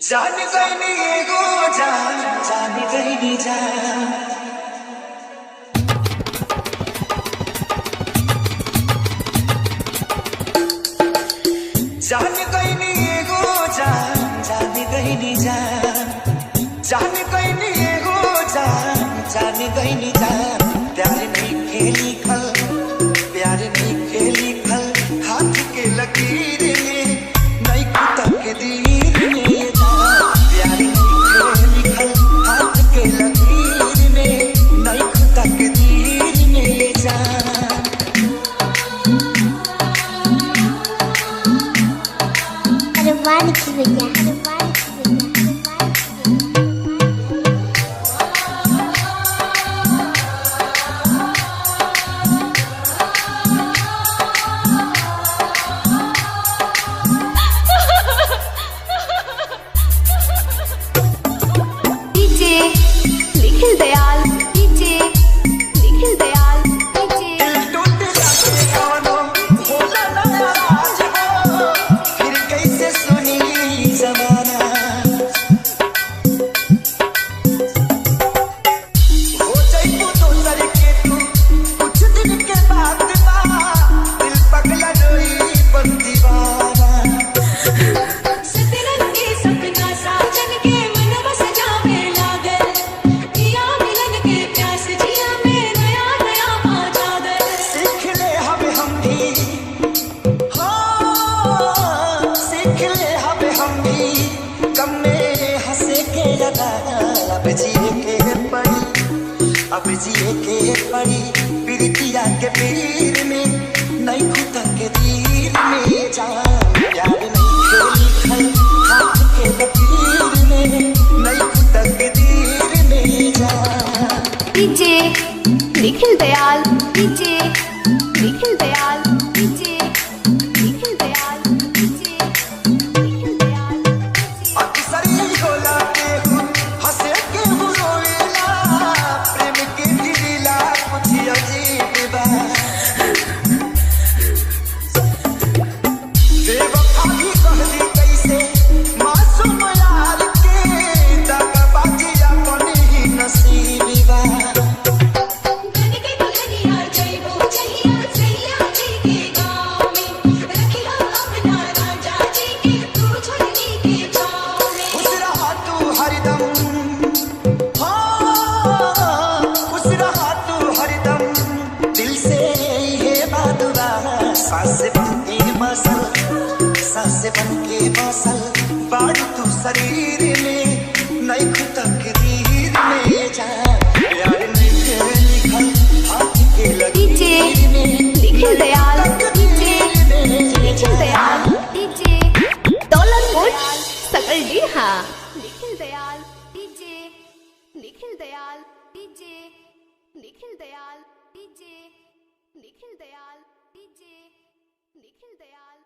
जान गईनी एगो जान जान गईनी जान जान गईनी एगो जान जान गईनी जान जान गईनी एगो जान जान गईनी जान प्यार नहीं खेली खल प्यार नहीं खेली खल हाथ के लकीर में नहीं खुदा के दीर में ये जान प्यार नहीं खेली खल हाथ के लकीर में नहीं खुदा के दीर में ये जान अरमान की भैया निखिल दयाल डीजे निखिल दयाल डीजे फिर कैसे सुनी जमाना हो जाइबो दोसर के तू कुछ दिन के बाद दिल पगला रोई बन दीवाना सतरंगी सपना साजन के मन बस जावे लागल पिया मिलन के प्यास जिया में नया नया पाजागल सीख ले हम भी हाँ सीख ले हम भी कम में हंसे के लगा अब जिए के पड़ी प्रीतिया के पीर में नहीं खुदा के दीर में जान प्यार नहीं खेली खल हाथ के लकीर में नहीं खुदा के दीर में जान DJ Nikhil Dayal DJ Nikhil Dayal DJ Nikhil Dayal DJ Nikhil Dayal अक्सर यही होला के हंसे के रोएला प्रेम के दिला कुछ अजीब बा बेवफा भी कह दी कैसे मासूम यार के दगाबाजी अपन ही नसीब बा बन के दुल्हनिया जइबो जहिया सैया जी के गाँव में रखिया अपना राजा जी के तू झुलनी के छाँव में खुश रहा तू हरदम हाँ खुश रहा तू हरदम दिल से ये बात बा सांस बन के बसल बाड़ तू शरीर में नहीं खुदा के दीर में जान प्यार नहीं लिखल हाथ के लकीर में निखिल दयाल डीजे निखिल दयाल डीजे दौलतपुर सकल Diha Nikhil Dayal DJ Nikhil Dayal DJ Nikhil Dayal DJ Nikhil Dayal DJ Nikhil Dayal